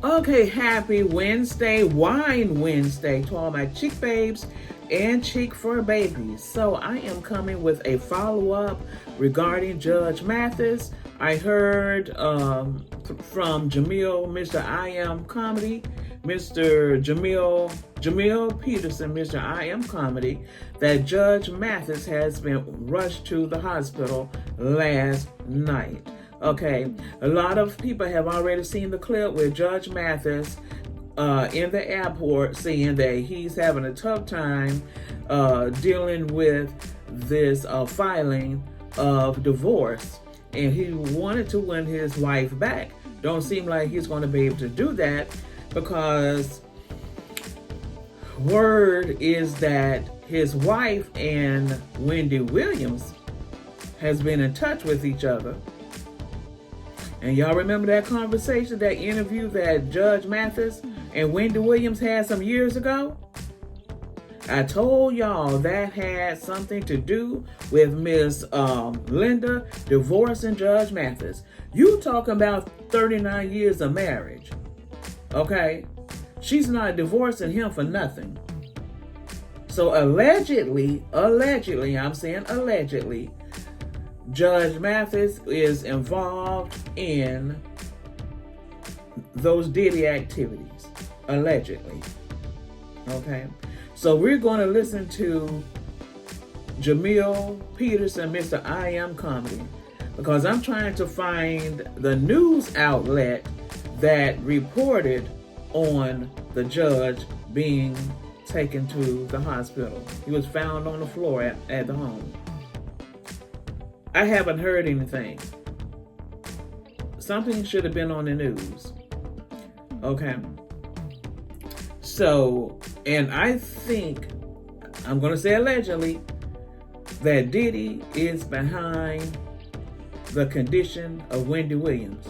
Okay, happy Wednesday, Wine Wednesday to all my chick babes and chick fur babies. So I am coming with a follow-up regarding Judge Mathis. I heard from Jamil, Mr. I Am Comedy, Mr. Jamil Peterson, Mr. I Am Comedy, that Judge Mathis has been rushed to the hospital last night. Okay, a lot of people have already seen the clip with Judge Mathis in the airport saying that he's having a tough time dealing with this filing of divorce. And he wanted to win his wife back. Don't seem like he's going to be able to do that because word is that his wife and Wendy Williams has been in touch with each other. And y'all remember that conversation, that interview that Judge Mathis and Wendy Williams had some years ago? I told y'all that had something to do with Miss Linda divorcing Judge Mathis. You talking about 39 years of marriage, okay? She's not divorcing him for nothing. So allegedly, I'm saying allegedly, Judge Mathis is involved in those Diddy activities, allegedly. Okay, so we're going to listen to Jamil Peterson, Mr. I Am Comedy, because I'm trying to find the news outlet that reported on the judge being taken to the hospital. He was found on the floor at the home. I haven't heard anything. Something should have been on the news. Okay. So, and I think, I'm going to say allegedly, that Diddy is behind the condition of Wendy Williams.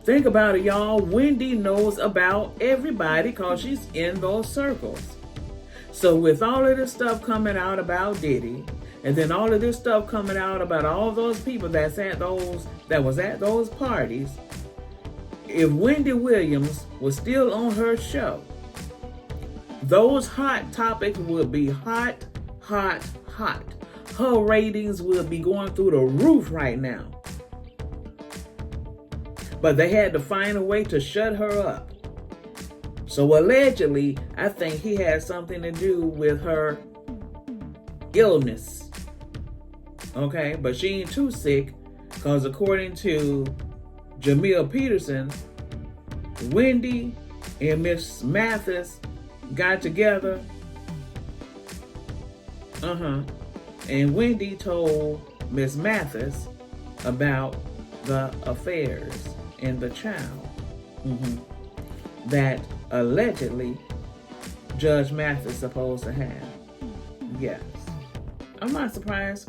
Think about it, y'all. Wendy knows about everybody because she's in those circles. So with all of this stuff coming out about Diddy, and then all of this stuff coming out about all those people that was at those parties, if Wendy Williams was still on her show, those hot topics would be hot. Her ratings would be going through the roof right now. But they had to find a way to shut her up. So allegedly, I think he had something to do with her illness. Okay, but she ain't too sick, because according to Jamil Peterson, Wendy and Miss Mathis got together. And Wendy told Miss Mathis about the affairs and the child that allegedly Judge Mathis is supposed to have. Yes. I'm not surprised.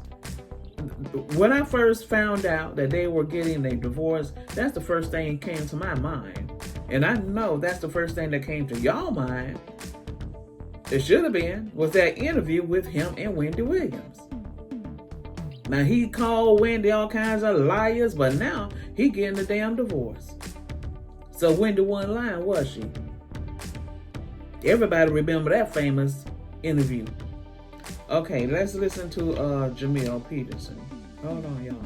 When I first found out that they were getting a divorce, that's the first thing that came to my mind. And I know that's the first thing that came to y'all mind. It should have been, was that interview with him and Wendy Williams. Now, he called Wendy all kinds of liars, but now he getting a damn divorce. So Wendy wasn't lying, was she? Everybody remember that famous interview. Okay, let's listen to Jamil Peterson. Hold on, y'all.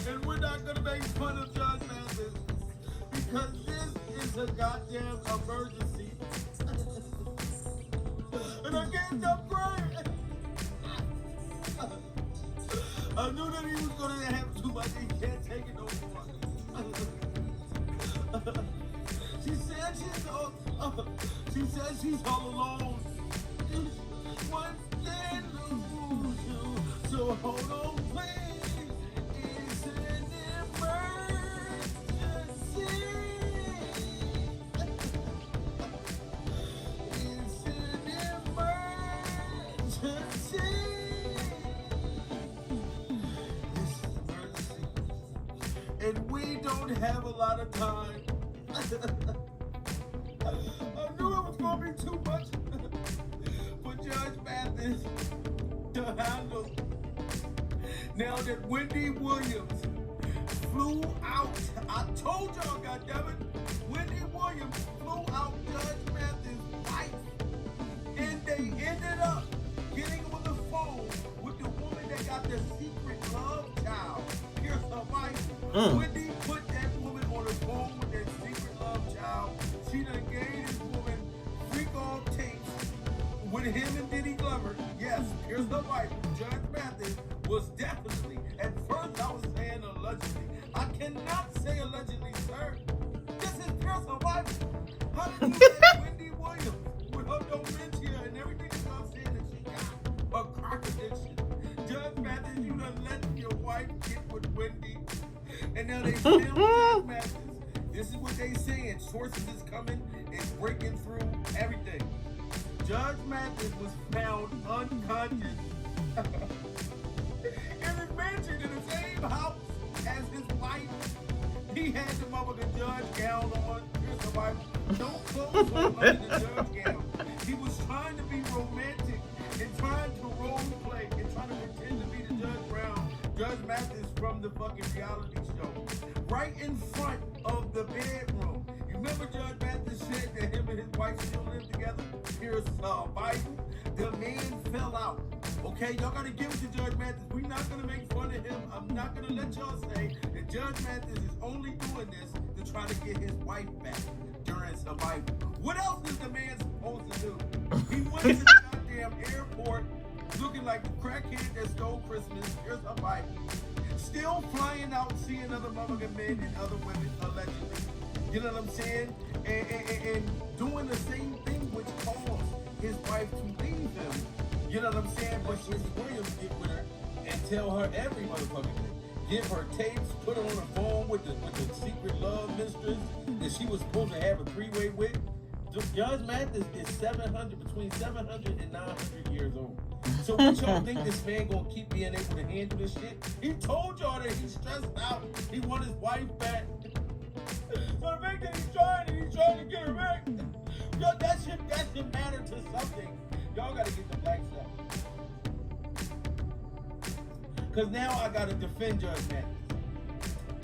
And we're not gonna make fun of Judge Mathis because this is a goddamn emergency. And I can't stop crying. I knew that he was gonna have too much. He can't take it no more. She said she's all alone. One thing to lose you. So hold on, please. It's an emergency. It's an emergency. don't have a lot of time. I knew it was going to be too much for Judge Mathis to handle. Now that Wendy Williams flew out, I told y'all, goddammit, Wendy Williams flew out Judge Mathis' wife, and they ended up getting on the phone with the woman that got the secret love child. Here's her wife. Wendy put that woman on the phone with that secret love child. She done gave this woman freak-off tapes with him and Diddy Glover. Yes, here's the wife. Judge Mathis was definitely, at first I was saying allegedly. I cannot say allegedly, sir. This is Pierce, her wife. How did you let Wendy Williams, with her dementia and everything that y'all saying that she got, a crack addiction? Judge Mathis, you done let your wife get with Wendy, and now they still Judge Mathis. This is what they saying. Sources is coming and breaking through everything. Judge Mathis was found unconscious in his mansion in the same house as his wife. He had the motherfucking judge gown on. Here's the Bible. No clothes on under the judge gown. He was trying to be romantic and trying to role play and trying to pretend to be the Judge Brown, Judge Mathis from the fucking reality show. Right in front of the bedroom. You remember Judge Mathis said that him and his wife still live together? Here's Bible. The man fell out. Okay, y'all gotta give it to Judge Mathis. We're not gonna make fun of him. I'm not gonna let y'all say that Judge Mathis is only doing this to try to get his wife back during survival. What else is the man supposed to do? He went to the goddamn airport looking like the crackhead that stole Christmas. Here's a Bible. Still flying out, seeing other motherfucking men and other women, allegedly. You know what I'm saying? And doing the same thing which caused his wife to leave him. You know what I'm saying? But Wendy Williams get with her and tell her every motherfucking thing. Give her tapes, put her on the phone with the secret love mistress that she was supposed to have a three-way with. Judge Mathis is between 700 and 900 years old. So what y'all think this man gonna keep being able to handle this shit? He told y'all that he's stressed out. He want his wife back. So the fact that he's trying to get her back, yo, that should matter to something. Y'all gotta get the black stuff. Cause now I gotta defend Judge Mathis.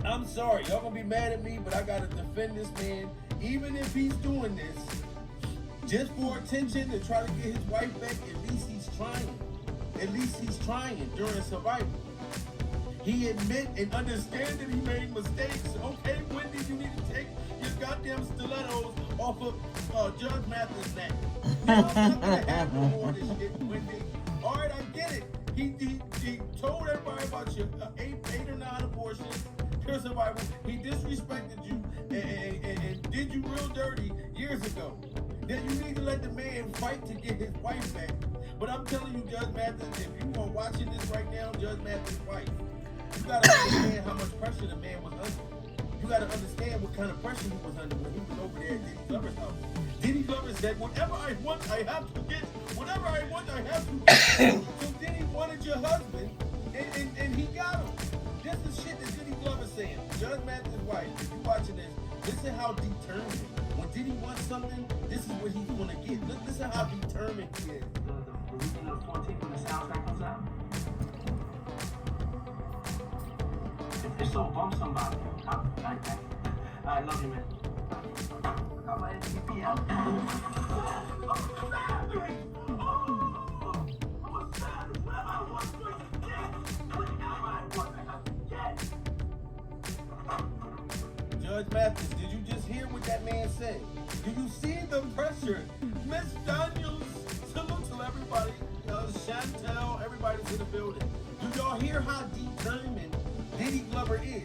I'm sorry, y'all gonna be mad at me, but I gotta defend this man, even if he's doing this just for attention to try to get his wife back. At least he's trying. At least he's trying during survival. He admit and understand that he made mistakes. Okay, Wendy, you need to take your goddamn stilettos off of Judge Mathis' neck. Now, I'm not gonna have no more of this shit, Wendy. All right, I get it. He told everybody about your 8 or 9 abortions. Pure survival. He disrespected you and did you real dirty years ago. Then you need to let the man fight to get his wife back. But I'm telling you, Judge Mathis, if you are watching this right now, Judge Mathis' wife, you gotta understand how much pressure the man was under. You gotta understand what kind of pressure he was under when he was over there at Diddy Glover's house. Diddy Glover said, whatever I want, I have to get. Whatever I want, I have to get. So Diddy wanted your husband, and he got him. This is shit that Diddy Glover's saying. Judge Mathis' wife, if you watching this, listen how determined. When Diddy wants something, this is what he's gonna get. Listen how determined he is. The weekend of the 14th when the soundtrack comes out. If so, bump somebody. I love you, man. I got my MVP out. Judge Mathis, did you just hear what that man said? Do you see the pressure? Miss Daniels, salute to everybody. Chantel, everybody's in the building. Do y'all hear how determined Diddy Glover is?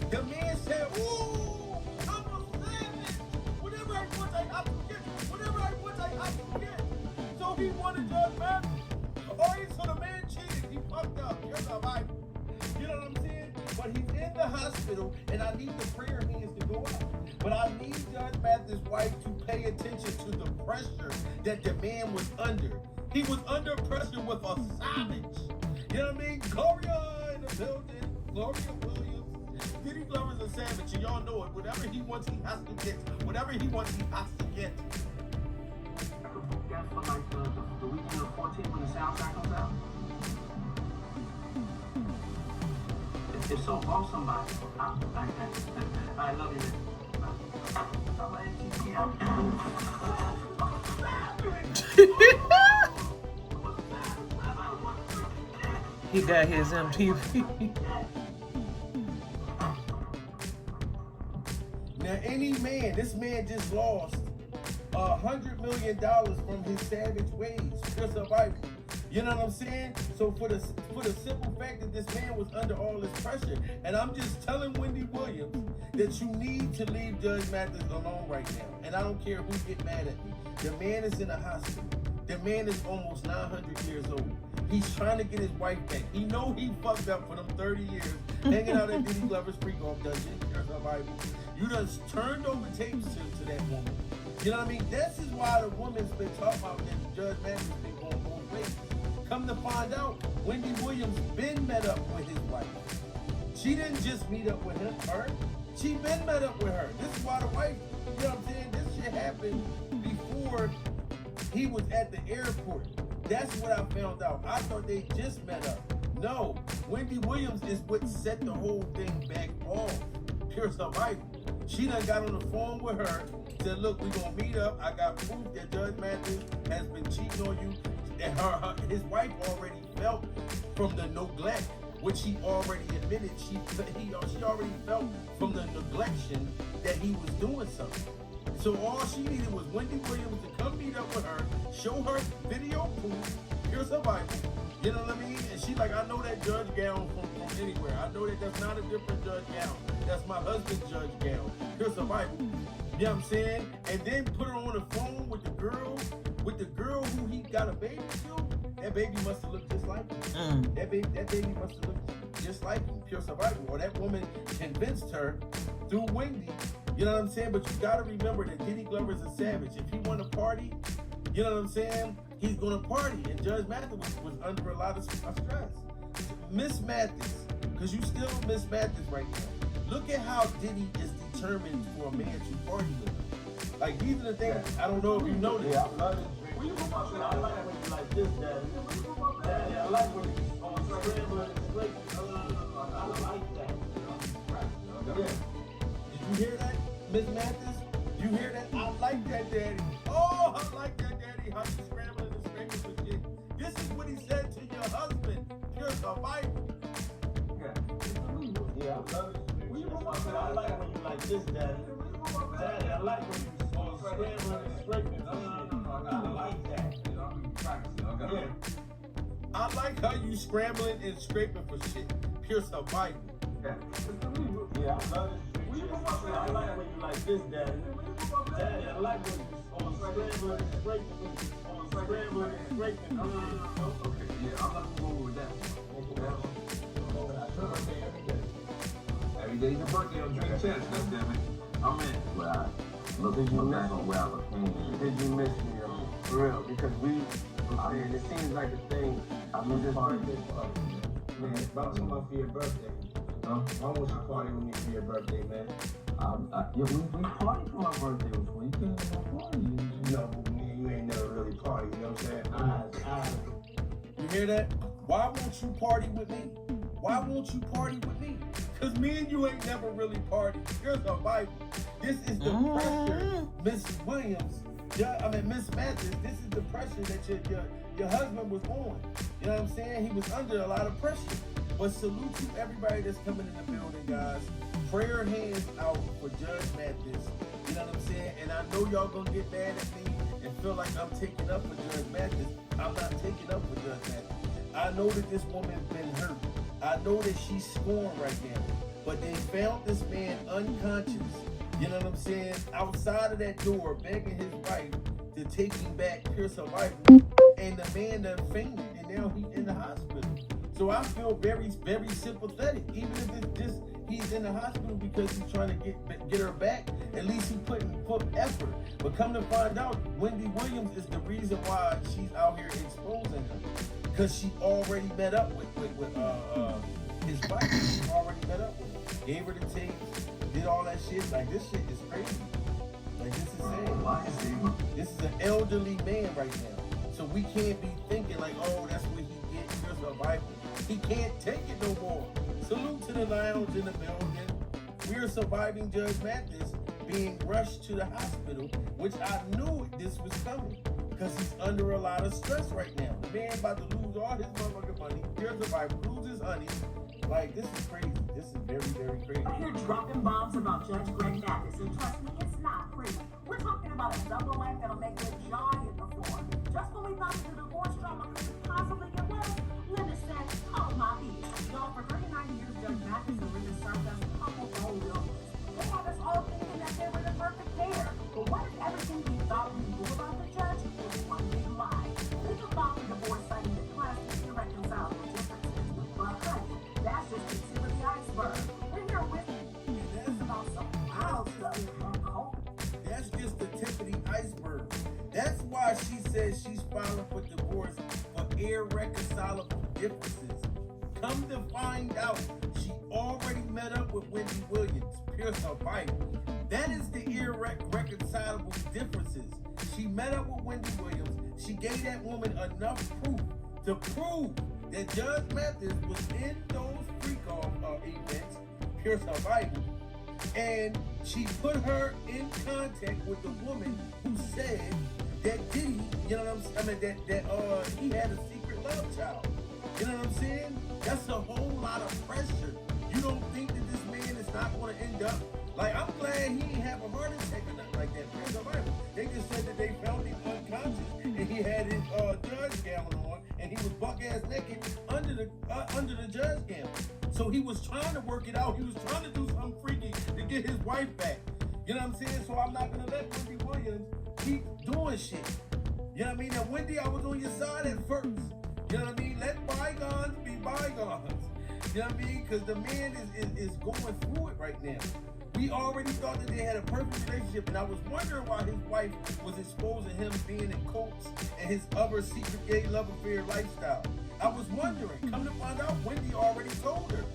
The man said, ooh, I'm a savage. Whatever I want, I have to get. Whatever I want, I have to get. So he wanted Judge Mathis. Alright, so the man cheated. He fucked up. Here's the Bible. You know what I'm saying? But he's in the hospital, and I need the prayer hands to go up. But I need Judge Mathis' wife to pay attention to the pressure that the man was under. He was under pressure with a savage. You know what I mean? Gloria in the building. Gloria Williams. Diddy Glover's a savage, and y'all know it. Whatever he wants, he has to get. Whatever he wants, he has to get. I could book that for like the weekend of 14th when the soundtrack comes out. If so, bump somebody. I love you, man. I'm like, He got his MTV. Now, any man, this man just lost $100 million from his savage ways. Pure survival. You know what I'm saying? So for the simple fact that this man was under all this pressure, and I'm just telling Wendy Williams that you need to leave Judge Mathis alone right now. And I don't care who get mad at me. The man is in a hospital. The man is almost 900 years old. He's trying to get his wife back. He know he fucked up for them 30 years hanging out at Diddy Glover's freak-off dungeon. Pure survival. You done turned over tapes to that woman. You know what I mean? This is why the woman's been talking about that Judge Mathis been going both ways. Come to find out, Wendy Williams been met up with his wife. She didn't just meet up with her. She been met up with her. This is why the wife, you know what I'm saying? This shit happened before he was at the airport. That's what I found out. I thought they just met up. No, Wendy Williams is what set the whole thing back off. Pure survival. She done got on the phone with her, said, look, we gonna meet up. I got proof that Judge Mathis has been cheating on you. And his wife already felt from the neglect, which he already admitted. She already felt from the neglection that he was doing something. So all she needed was Wendy Williams to come meet up with her, show her video proof, pure survival. You know what I mean? And she like, I know that judge gown from anywhere. I know that that's not a different judge gown. That's my husband's judge gown. Pure survival. You know what I'm saying? And then put her on the phone with the girl who he got a baby to. That baby must have looked just like him. That baby must have looked just like him. Pure survival. Or that woman convinced her through Wendy. You know what I'm saying? But you gotta remember that Diddy Glover's a savage. If he want to party, you know what I'm saying? He's gonna party. And Judge Mathis was under a lot of stress. Miss Mathis, because you still Miss Mathis right now. Look at how Diddy is determined for a man to party with him. Like, these are the things, I don't know if you know this. Yeah, I love it. When you come up, I like when you like this, Daddy. Daddy, I like when you on scramble and straight. I like that. Yeah. Did you hear that, Miss Mathis? You hear that? I like that, Daddy. Oh, I like that, Daddy. How you scrambling and scraping for shit. This is what he said to your husband. Pure survival. Yeah, I love it. When you come up, I like when you like this, Daddy. Daddy, I like when you on scrambling and scraping for shit. I like that. Yeah. I like how you scrambling and scraping for shit. Pure survival. Yeah, I love it. When you come up, I like when you like this, Daddy. Daddy, I like when you on scrambling and scraping for shit. On scrambling and scraping for shit. Okay, yeah, I'm not going with that. Every day's your birthday on June 10th, goddammit. I'm in. Well, look, did you miss me? Did you miss me? For real, because I mean, it seems like a thing. I mean, just party this party. Man, about to come up for your birthday. Why won't you party with me for your birthday, man? Yeah, we party for my birthday before. You can't even party. No, but me and you ain't never really party, you know what I'm saying? You hear that? Why won't you party with me? Why won't you party with me? Because me and you ain't never really partied. Here's the Bible. This is the pressure, Miss Williams. Miss Mathis, this is the pressure that your husband was on. You know what I'm saying? He was under a lot of pressure. But salute to everybody that's coming in the building, guys. Prayer hands out for Judge Mathis. You know what I'm saying? And I know y'all gonna get mad at me and feel like I'm taking up for Judge Mathis. I'm not taking up for Judge Mathis. I know that this woman's been hurt. I know that she's scorned right now. But they found this man unconscious. You know what I'm saying? Outside of that door, begging his wife to take him back, pure survival. And the man done fainted, and now he's in the hospital. So I feel very, very sympathetic. Even if it's just he's in the hospital because he's trying to get her back, at least he put effort. But come to find out, Wendy Williams is the reason why she's out here exposing him. Because she already met up with his wife. She already met up with him. gave her the tapes, did all that shit. Like, this shit is crazy. Like, this is sad. This is an elderly man right now. So we can't be thinking like, oh, that's what he gets. Here's a Bible. He can't take it no more. Salute to the lounge in the building. We're surviving Judge Mathis being rushed to the hospital, which I knew this was coming because he's under a lot of stress right now. The man about to lose all his motherfucking money. Here's the Bible, lose his honey. Like, this is crazy. This is very, very crazy. You're dropping bombs about Judge Greg Mathis, and trust me, it's not pretty. We're talking about a double life that'll make your jaw hit the floor. Just when we thought the divorce drama couldn't possibly get worse, Linda said, oh my bitch. Y'all, for 39 years, Judge Mathis and Linda served as a couple the whole illness. They had us all thinking that they were the perfect pair. But what if everything we thought we knew about the judge was one big lie? Legal filed for divorce citing the classic irreconcilable differences. But honey, that's just the tip of the iceberg. We're here with this about some wild stuff. That's just the tip of the iceberg. That's why she says she's filing for divorce for irreconcilable differences. Come to find out, she already met up with Wendy Williams, Pierce her Bible. That is the irreconcilable differences. She met up with Wendy Williams. She gave that woman enough proof to prove that Judge Mathis was in those freak-off events, Pierce her Bible. And she put her in contact with the woman who said that Diddy, you know what I'm saying, that he had a secret love child. You know what I'm saying? That's a whole lot of pressure. You don't think that this man is not going to end up, like, I'm glad he didn't have a heart attack or nothing like that. Here's the Bible. They just said that they found him unconscious and he had his judge gown on and he was buck-ass naked under the judge gown. So he was trying to work it out. He was trying to do something freaky to get his wife back. You know what I'm saying? So I'm not going to let Wendy Williams keep doing shit. You know what I mean? And Wendy, I was on your side at first. You know what I mean? Let bygones be bygones. You know what I mean? Because the man is going through it right now. We already thought that they had a perfect relationship, and I was wondering why his wife was exposing him being in cults and his other secret gay love affair lifestyle. I was wondering. Come to find out, Wendy already told her.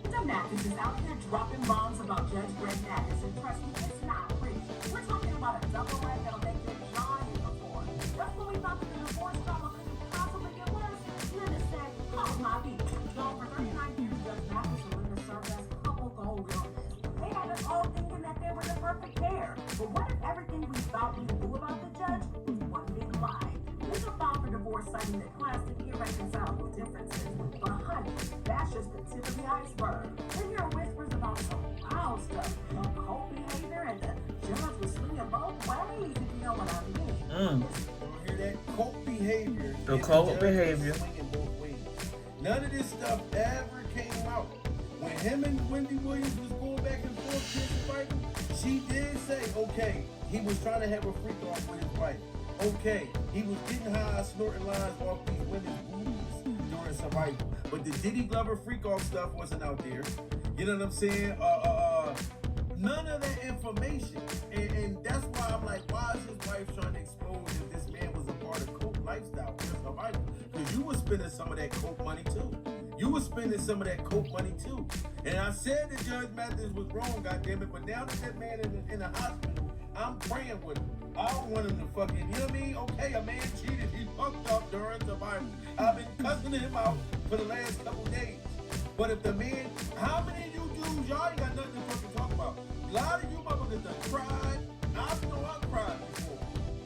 Linda Mathis is out here dropping bombs about Judge Greg Mathis, and trust me, it's not pretty. We're talking about a double life that'll make your jaw hit the floor. Just when we thought that the divorce drama couldn't possibly get worse, Linda said, oh my bitch. Y'all, for 39 years, Judge Mathis and Linda served as a couple the whole illness. They had us all thinking that they were the perfect pair. But what if everything we thought we knew about the judge was one big lie? Linda filed for divorce citing the classic irreconcilable differences. But honey, that's just the tip of the iceberg. We hear whispers about some wild stuff, cult behavior, and the judge was swinging both ways, if you know what I mean. You hear that? Cult behavior. The cult behavior. Swinging both ways. None of this stuff ever came out. When him and Wendy Williams was going back and forth against the Bible, she did say, okay, he was trying to have a freak off with his wife. Okay, he was getting high, snorting lines off these women's boobies during survival. But the Diddy Glover freak off stuff wasn't out there. You know what I'm saying? None of that information. And that's why I'm like, why is his wife trying to expose if this man was a part of cult lifestyle in survival? Because you were spending some of that cult money too. You were spending some of that cult money too. And I said that Judge Mathis was wrong, goddammit, but now that that man is in the hospital, I'm praying with him. I don't want him to fucking, you know what I mean? Okay, a man cheated. He fucked up during survival. I've been cussing him out for the last couple days. But if the man, how many of you dudes, y'all ain't got nothing to fucking talk about. A lot of you motherfuckers done cried. I know I've cried before.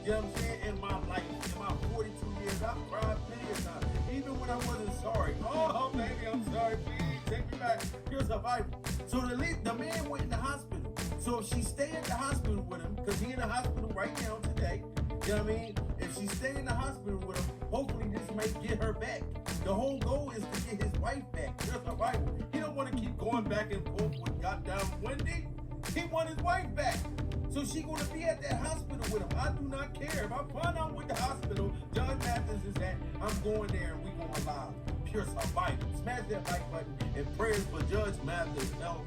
You know what I'm saying? In my life, in my 42 years, I've cried plenty of times. Even when I wasn't sorry. Oh, baby, I'm sorry. Please take me back. Here's a Bible. So the man went in the hospital. So if she stay in the hospital with him, because he in the hospital right now today, you know what I mean? If she stay in the hospital with him, hopefully this may get her back. The whole goal is to get his wife back. Here's a Bible. He don't want to keep going back and forth with goddamn Wendy. He want his wife back. So she gonna be at that hospital with him. I do not care. If I find out what the hospital Judge Mathis is at, I'm going there and we going live. Pierce our Bible. Smash that like button and prayers for Judge Mathis. No.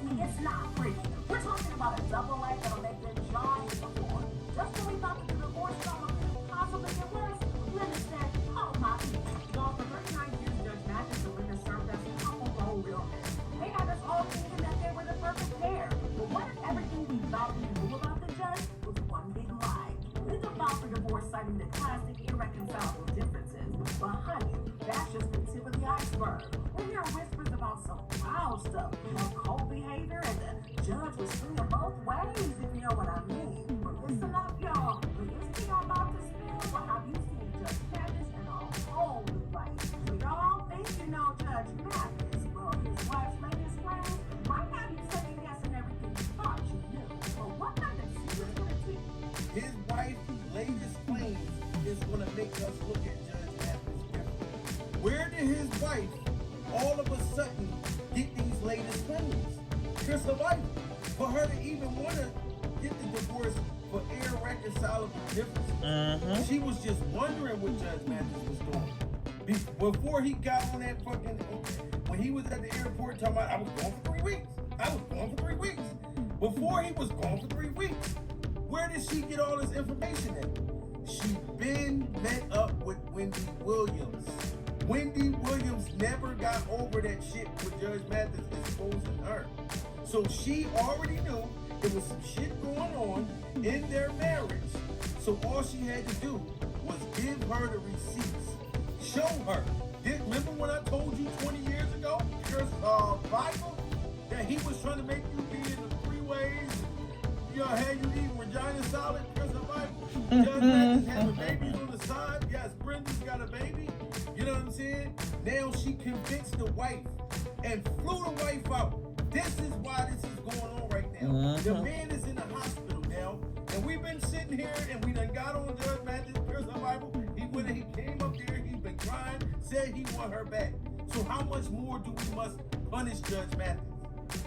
It's not pretty. We're talking about a double life that'll make your jaw hit the floor. Just when we thought that the divorce drama couldn't possibly get worse, Linda said, oh my bitch. Y'all, for 39 years, Judge Mathis and Linda served as a couple the whole illness. They had us citing the classic irreconcilable differences. But honey, that's just the tip of the iceberg. We're hearing whispers about some wild stuff, cult behavior, and the judge was swinging both ways, if you know what I mean. But listen up, y'all. With this thing I'm about to spill, what have you seen Judge Mathis in a whole new light? So y'all think you know Judge Mathis. Well, his wife's latest claims might have you second guessing everything you thought you knew. But what kind of secret's gonna teach? His wife's latest claims is going to make us look at Judge Mathis differently. Where did his wife all of a sudden get these latest claims? Here's her wife. For her to even want to get the divorce for irreconcilable differences. She was just wondering what Judge Mathis was doing. Before he got on that fucking, when he was at the airport talking about, I was gone for 3 weeks. I was gone for 3 weeks. Before he was gone for 3 weeks. Where did she get all this information at? She been met up with Wendy Williams. Wendy Williams never got over that shit with Judge Mathis exposing her. So she already knew there was some shit going on in their marriage. So all she had to do was give her the receipts. Show her. Remember when I told you 20 years ago, there's Bible, that he was trying to make you be in the three ways, you know, had you eating Regina salad, there's a Bible. Judge Mathis having babies on the side. Yes, Brenda's got a baby. You know what I'm saying? Now she convinced the wife and flew the wife out. This is why this is going on right now. The man is in the hospital now, and we've been sitting here and we done got on Judge Mathis, there's a Bible. He came up there, he's been crying, said he want her back. So how much more do we must punish Judge Mathis?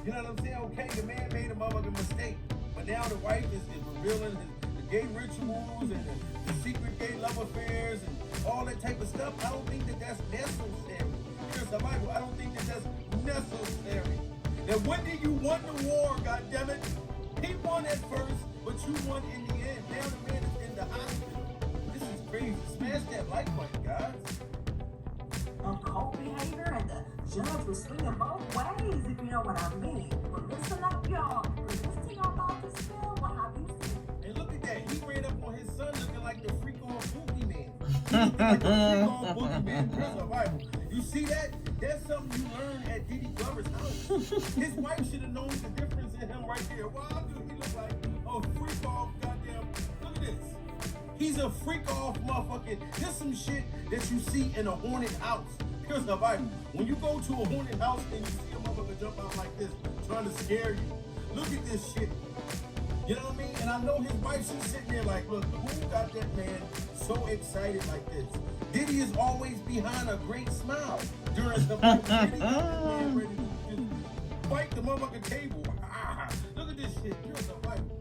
You know what I'm saying? Okay, the man made a motherfucking mistake, but now the wife is revealing the gay rituals and the secret gay love affairs and all that type of stuff. I don't think that that's necessary. Here's the Bible. I don't think that that's necessary. Now, when did you won the war, goddammit? He won at first, but you won in the end. Now the man is in the hospital. This is crazy. Smash that like button, guys. Cult behavior, and the judge was swinging both ways, if you know what I mean. But listen up, y'all. With this thing I'm about to spill, what have you seen? And look at that. He ran up on his son looking like the freak on Boogie Man. He looking like the freak on Boogie Man. There's a Bible. You see that? That's something you learn at Diddy Glover's house. His wife should have known the difference in him right there. Why do he look like a freak off goddamn? Look at this. He's a freak off motherfucker. This some shit that you see in a haunted house. Here's the Bible. When you go to a haunted house and you see a motherfucker jump out like this, trying to scare you. Look at this shit. You know what I mean? And I know his wife, she's sitting there like, look, who got that man so excited like this? Diddy is always behind a great smile during the fight. Diddy got that man ready to just fight the motherfucking table. Look at this shit. Here's the Bible.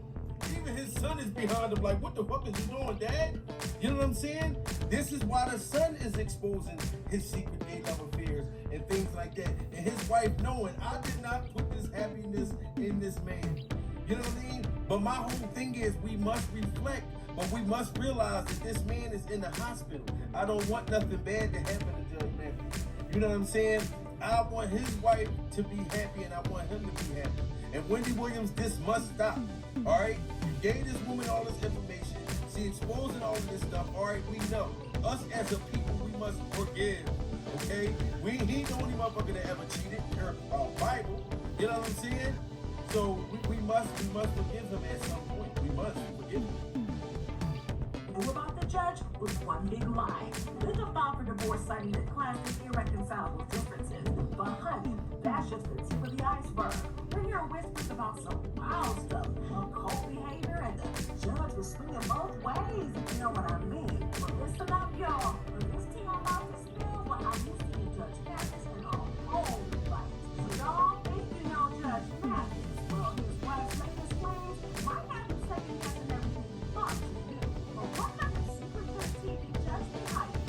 Even his son is behind him like, what the fuck is he doing, Dad? You know what I'm saying? This is why the son is exposing his secret gay love affairs and things like that. And his wife knowing, I did not put this happiness in this man. You know what I mean? But my whole thing is we must reflect, but we must realize that this man is in the hospital. I don't want nothing bad to happen to Judge Mathis. You know what I'm saying? I want his wife to be happy and I want him to be happy. And Wendy Williams, this must stop. All right? You gave this woman all this information. She exposing all of this stuff. All right, we know. Us as a people, we must forgive. Okay? He ain't the only motherfucker that ever cheated. Her Bible. You know what I'm saying? So we must forgive him at some point. We must forgive him. Knew about the judge was one big lie. Liz filed for divorce citing the classic irreconcilable differences. But honey, that's just the tip of the iceberg. We're hearing whispers about some wild stuff, cult behavior, and the judge was swinging both ways, if you know what I mean. But listen up, y'all. With this thing I'm about to spill, what have you seen Judge Mathis in a whole new light? So y'all think you know Judge Mathis? Well, his wife's latest claims might have you second guessing everything you thought you knew. But what kind of secret could TV judge behind it?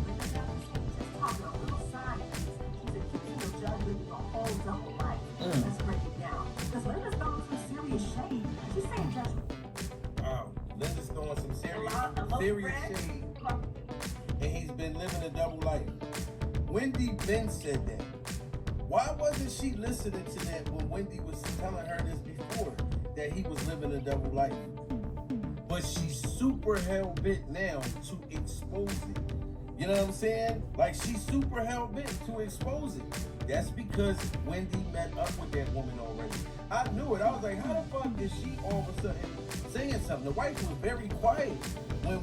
Linda Mathis ain't just talking a little side piece. She's accusing the judge living a whole double life. Let's break it down. Because Linda's throwing some serious shade. She's saying Judge. Wow, Linda's throwing some serious shade. And he's been living a double life. Wendy Ben said that. Why wasn't she listening to that when Wendy was telling her this before, that he was living a double life? but she's super hell bent now to expose it. You know what I'm saying? Like, she's super hell bent to expose it. That's because Wendy met up with that woman already. I knew it. I was like, how the fuck is she all of a sudden saying something? The wife was very quiet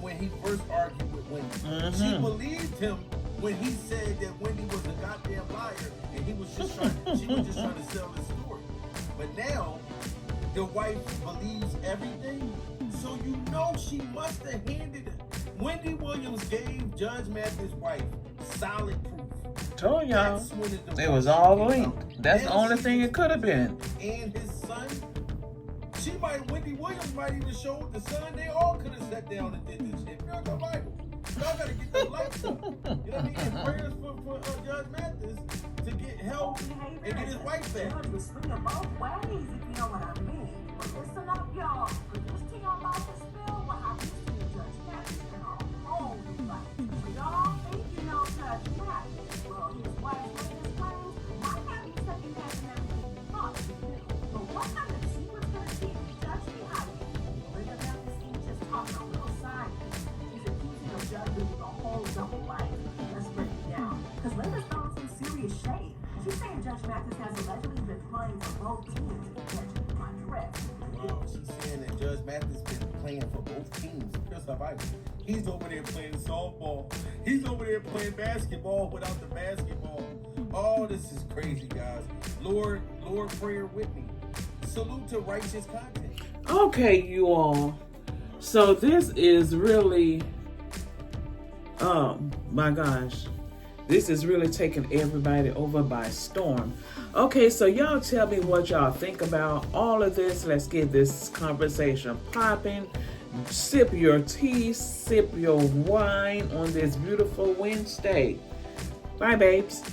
when he first argued with Wendy. She believed him when he said that Wendy was a goddamn liar and she was just trying to sell his story. But now the wife believes everything, so you know she must have handed it. Wendy Williams gave Judge Mathis' wife solid proof. Told y'all. It was all linked. That's the only thing it could have been. And his son, Wendy Williams might even show the son. They all could have sat down and did this shit. Read the Bible. Y'all gotta get the lights up. You know what I mean? And prayers for Judge Mathis to get help and get his wife back. It was swinging both ways, if you know what I mean. But listen up, y'all. This tea I'm about to spill will have you see Judge Mathis in a whole new light. So y'all think you know Judge Mathis. Well, his wife's latest claims might have you second guessing everything you thought you knew. But what kind of secret's gonna keep Judge behind you? Linda Mathis ain't just talking a little side. She's accusing the judge with a whole double life. Let's break it down. Because Linda's throwing some serious shade. She's saying Judge Mathis has allegedly been playing for both teams to catch my drift. Wow, she's saying that Judge Mathis been playing for both teams. Here's the Bible. He's over there playing softball. He's over there playing basketball without the basketball. Oh, this is crazy, guys. Lord, prayer with me. Salute to righteous content. Okay, you all. So this is really, oh my gosh. This is really taking everybody over by storm. Okay, so y'all tell me what y'all think about all of this. Let's get this conversation popping. Sip your tea, sip your wine on this beautiful Wednesday. Bye, babes.